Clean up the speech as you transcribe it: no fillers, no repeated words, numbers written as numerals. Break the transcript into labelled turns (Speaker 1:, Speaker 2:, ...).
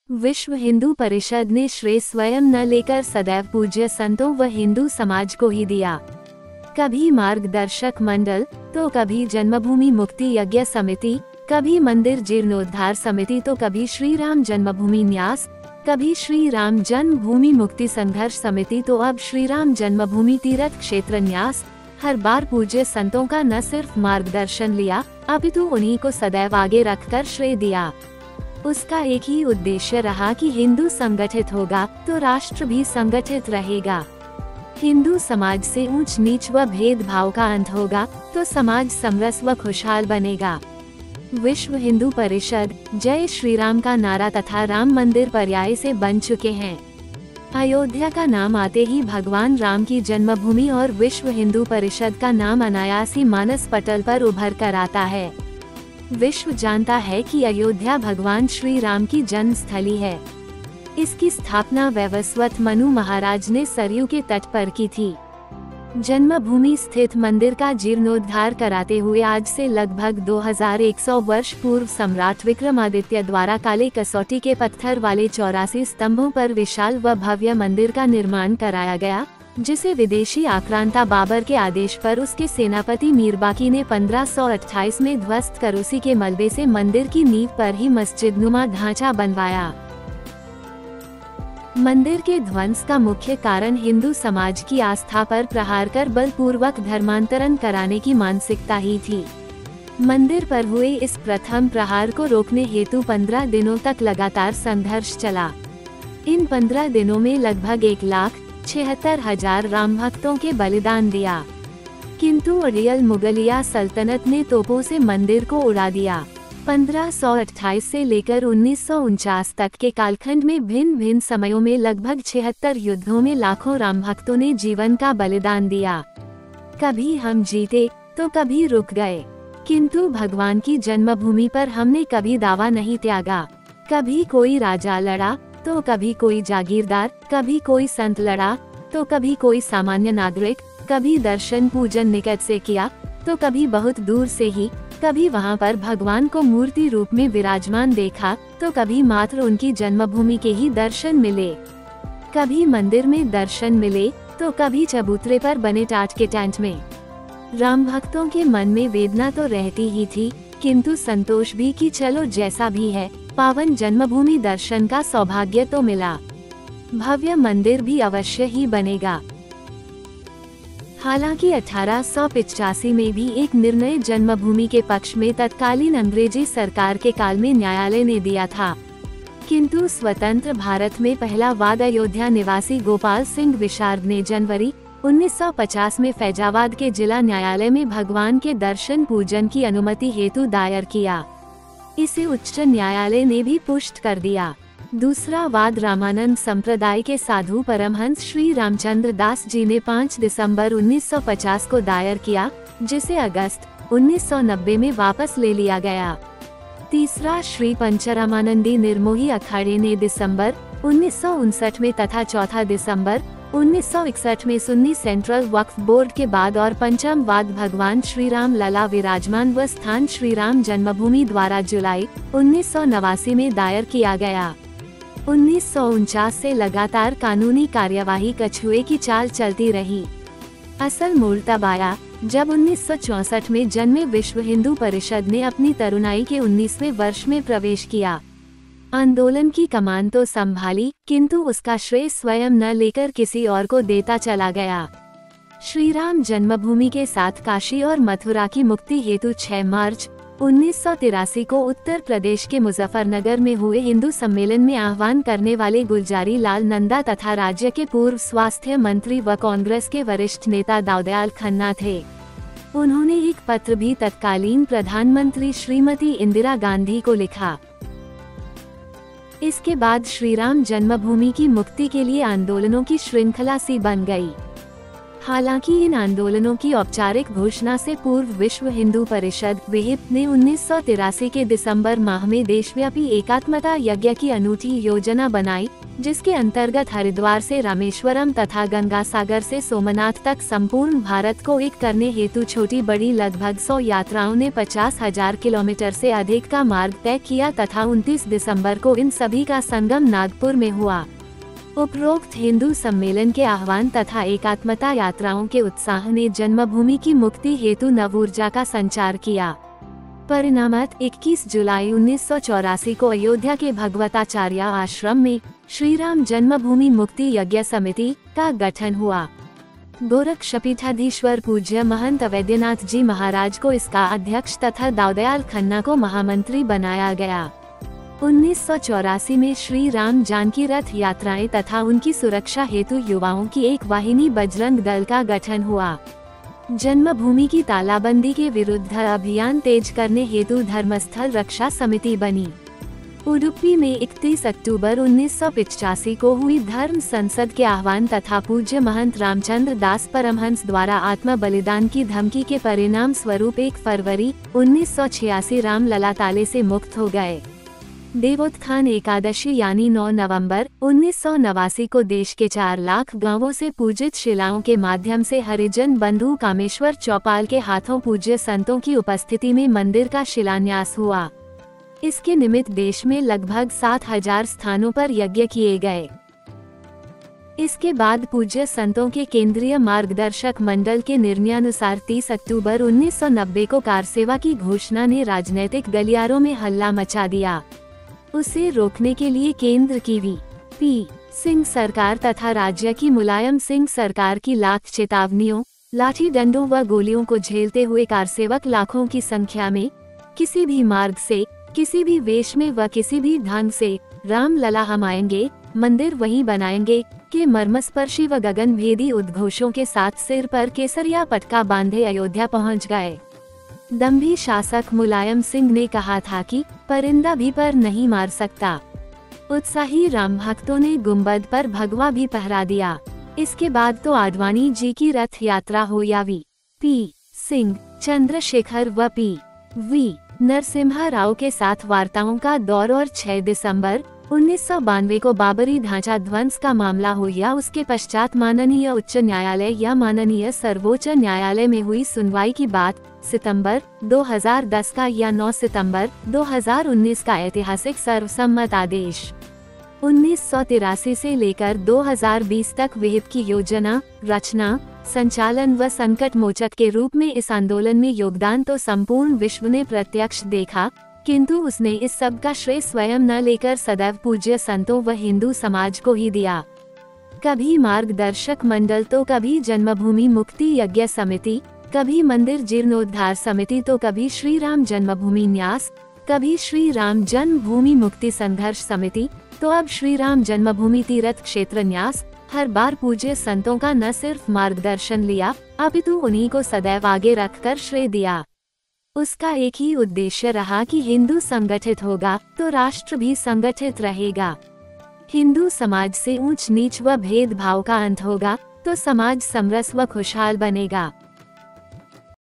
Speaker 1: विश्व हिंदू परिषद ने श्रेय स्वयं न लेकर सदैव पूज्य संतों व हिंदू समाज को ही दिया। कभी मार्गदर्शक मंडल, तो कभी जन्मभूमि मुक्ति यज्ञ समिति, कभी मंदिर जीर्णोद्धार समिति, तो कभी श्री राम जन्मभूमि न्यास, कभी श्री राम जन्मभूमि मुक्ति संघर्ष समिति, तो अब श्री राम जन्मभूमि तीर्थ क्षेत्र न्यास। हर बार पूज्य संतों का न सिर्फ मार्गदर्शन लिया, अपितु उन्हीं को सदैव आगे रखकर श्रेय दिया। उसका एक ही उद्देश्य रहा कि हिंदू संगठित होगा तो राष्ट्र भी संगठित रहेगा। हिंदू समाज से ऊंच नीच व भेदभाव का अंत होगा तो समाज समरस व खुशहाल बनेगा। विश्व हिंदू परिषद जय श्री राम का नारा तथा राम मंदिर पर्याय से बन चुके हैं। अयोध्या का नाम आते ही भगवान राम की जन्मभूमि और विश्व हिंदू परिषद का नाम अनायासी मानस पटल पर उभर कर आता है। विश्व जानता है कि अयोध्या भगवान श्री राम की जन्म स्थली है। इसकी स्थापना वैवस्वत मनु महाराज ने सरयू के तट पर की थी। जन्मभूमि स्थित मंदिर का जीर्णोद्धार कराते हुए आज से लगभग 2100 वर्ष पूर्व सम्राट विक्रमादित्य द्वारा काले कसौटी के पत्थर वाले 84 स्तंभों पर विशाल व भव्य मंदिर का निर्माण कराया गया, जिसे विदेशी आक्रांता बाबर के आदेश पर उसके सेनापति मीरबाकी ने 1528 में ध्वस्त कर उसी के मलबे से मंदिर की नींव पर ही मस्जिदनुमा ढांचा बनवाया। मंदिर के ध्वंस का मुख्य कारण हिंदू समाज की आस्था पर प्रहार कर बलपूर्वक धर्मांतरण कराने की मानसिकता ही थी। मंदिर पर हुए इस प्रथम प्रहार को रोकने हेतु 15 दिनों तक लगातार संघर्ष चला। इन 15 दिनों में लगभग 1,76,000 राम भक्तों के बलिदान दिया, किंतु अड़ियल मुगलिया सल्तनत ने तोपों से मंदिर को उड़ा दिया। 1528 से लेकर 1949 तक के कालखंड में भिन्न भिन्न समयों में लगभग 76 युद्धों में लाखों राम भक्तों ने जीवन का बलिदान दिया। कभी हम जीते तो कभी रुक गए, किंतु भगवान की जन्मभूमि पर हमने कभी दावा नहीं त्यागा। कभी कोई राजा लड़ा तो कभी कोई जागीरदार, कभी कोई संत लड़ा तो कभी कोई सामान्य नागरिक, कभी दर्शन पूजन निकट से किया तो कभी बहुत दूर से ही, कभी वहां पर भगवान को मूर्ति रूप में विराजमान देखा तो कभी मात्र उनकी जन्मभूमि के ही दर्शन मिले। कभी मंदिर में दर्शन मिले तो कभी चबूतरे पर बने टाट के टेंट में। राम भक्तों के मन में वेदना तो रहती ही थी, किंतु संतोष भी कि चलो जैसा भी है, पावन जन्मभूमि दर्शन का सौभाग्य तो मिला। भव्य मंदिर भी अवश्य ही बनेगा। हालांकि 1885 में भी एक निर्णय जन्मभूमि के पक्ष में तत्कालीन अंग्रेजी सरकार के काल में न्यायालय ने दिया था, किंतु स्वतंत्र भारत में पहला वाद अयोध्या निवासी गोपाल सिंह विशारद ने जनवरी 1950 में फैजाबाद के जिला न्यायालय में भगवान के दर्शन पूजन की अनुमति हेतु दायर किया। इसे उच्च न्यायालय ने भी पुष्ट कर दिया। दूसरा वाद रामानंद संप्रदाय के साधु परमहंस श्री रामचंद्र दास जी ने 5 दिसंबर 1950 को दायर किया, जिसे अगस्त 1990 में वापस ले लिया गया। तीसरा श्री पंचरामानंदी निर्मोही अखाड़े ने दिसंबर 1959 में तथा चौथा दिसंबर 1961 में सुन्नी सेंट्रल वक्फ बोर्ड के बाद और पंचम वाद भगवान श्री राम लला विराजमान व स्थान श्री राम जन्मभूमि द्वारा जुलाई 1989 में दायर किया गया। 1949 से लगातार कानूनी कार्यवाही कछुए की चाल चलती रही। असल मोड़ तब आया जब 1964 में जन्मे विश्व हिंदू परिषद ने अपनी तरुणाई के 19वें वर्ष में प्रवेश किया। आंदोलन की कमान तो संभाली, किंतु उसका श्रेय स्वयं न लेकर किसी और को देता चला गया। श्री राम जन्मभूमि के साथ काशी और मथुरा की मुक्ति हेतु 6 मार्च 1983 को उत्तर प्रदेश के मुजफ्फरनगर में हुए हिंदू सम्मेलन में आह्वान करने वाले गुलजारी लाल नंदा तथा राज्य के पूर्व स्वास्थ्य मंत्री व कांग्रेस के वरिष्ठ नेता दाऊदयाल खन्ना थे। उन्होंने एक पत्र भी तत्कालीन प्रधानमंत्री श्रीमती इंदिरा गांधी को लिखा। इसके बाद श्री राम जन्मभूमि की मुक्ति के लिए आंदोलनों की श्रृंखला सी बन गई। हालांकि इन आंदोलनों की औपचारिक घोषणा से पूर्व विश्व हिंदू परिषद विहिप ने 1983 के दिसंबर माह में देशव्यापी एकात्मता यज्ञ की अनूठी योजना बनाई, जिसके अंतर्गत हरिद्वार से रामेश्वरम तथा गंगासागर से सोमनाथ तक संपूर्ण भारत को एक करने हेतु छोटी बड़ी लगभग 100 यात्राओं ने 50,000 किलोमीटर से अधिक का मार्ग तय किया तथा 29 दिसंबर को इन सभी का संगम नागपुर में हुआ। उपरोक्त हिंदू सम्मेलन के आह्वान तथा एकात्मता यात्राओं के उत्साह ने जन्मभूमि की मुक्ति हेतु नव ऊर्जा का संचार किया। परिणामत 21 जुलाई 1984 को अयोध्या के भगवताचार्य आश्रम में श्री राम जन्मभूमि मुक्ति यज्ञ समिति का गठन हुआ। गोरक्षपीठाधीश्वर पूज्य महंत वैद्यनाथ जी महाराज को इसका अध्यक्ष तथा दाऊदयाल खन्ना को महामंत्री बनाया गया। 1984 में श्री राम जानकी रथ यात्राएं तथा उनकी सुरक्षा हेतु युवाओं की एक वाहिनी बजरंग दल का गठन हुआ। जन्मभूमि की तालाबंदी के विरुद्ध अभियान तेज करने हेतु धर्मस्थल रक्षा समिति बनी। उडुपी में 31 अक्टूबर 1985 को हुई धर्म संसद के आह्वान तथा पूज्य महंत रामचंद्र दास परमहंस द्वारा आत्म बलिदान की धमकी के परिणाम स्वरूप 1 फरवरी 1986 रामलला ताले से मुक्त हो गए। देवोत्थान एकादशी यानी 9 नवंबर 1989 को देश के 4 लाख गांवों से पूजित शिलाओं के माध्यम से हरिजन बंधु कामेश्वर चौपाल के हाथों पूज्य संतों की उपस्थिति में मंदिर का शिलान्यास हुआ। इसके निमित्त देश में लगभग 7,000 स्थानों पर यज्ञ किए गए। इसके बाद पूज्य संतों के केंद्रीय मार्गदर्शक मंडल के निर्णयानुसार 30 अक्टूबर 1990 को कार सेवा की घोषणा ने राजनीतिक गलियारों में हल्ला मचा दिया। उसे रोकने के लिए केंद्र की वी.पी. सिंह सरकार तथा राज्य की मुलायम सिंह सरकार की लाख चेतावनियों, लाठी डंडों व गोलियों को झेलते हुए कारसेवक लाखों की संख्या में किसी भी मार्ग से, किसी भी वेश में व किसी भी ढंग से रामलला हम आएंगे, मंदिर वहीं बनाएंगे के मर्मस्पर्शी व गगनभेदी उद्घोषों के साथ सिर पर केसरिया पटका बांधे अयोध्या पहुंच गए। दंभी शासक मुलायम सिंह ने कहा था कि परिंदा भी पर नहीं मार सकता। उत्साही राम भक्तों ने गुंबद पर भगवा भी पहरा दिया। इसके बाद तो आडवाणी जी की रथ यात्रा हो या वी.पी. सिंह, चंद्रशेखर व पी.वी. नरसिम्हा राव के साथ वार्ताओं का दौर और 6 दिसंबर 1992 को बाबरी ढांचा ध्वंस का मामला हो या उसके पश्चात माननीय उच्च न्यायालय या माननीय सर्वोच्च न्यायालय में हुई सुनवाई की बात, सितंबर 2010 का या 9 सितंबर 2019 का ऐतिहासिक सर्वसम्मत आदेश। 1983 से लेकर 2020 तक विहित की योजना, रचना, संचालन व संकट मोचक के रूप में इस आंदोलन में योगदान तो संपूर्ण विश्व ने प्रत्यक्ष देखा, किंतु उसने इस सब का श्रेय स्वयं न लेकर सदैव पूज्य संतों व हिंदू समाज को ही दिया। कभी मार्गदर्शक मंडल तो कभी जन्मभूमि मुक्ति यज्ञ समिति, कभी मंदिर जीर्णोद्धार समिति तो कभी श्री राम जन्मभूमि न्यास, कभी श्री राम जन्मभूमि मुक्ति संघर्ष समिति, तो अब श्री राम जन्मभूमि तीर्थ क्षेत्र न्यास। हर बार पूज्य संतों का न सिर्फ मार्गदर्शन लिया, अपितु उन्हीं को सदैव आगे रखकर श्रेय दिया। उसका एक ही उद्देश्य रहा कि हिंदू संगठित होगा तो राष्ट्र भी संगठित रहेगा। हिंदू समाज से ऊंच नीच व भेदभाव का अंत होगा तो समाज समरस व खुशहाल बनेगा।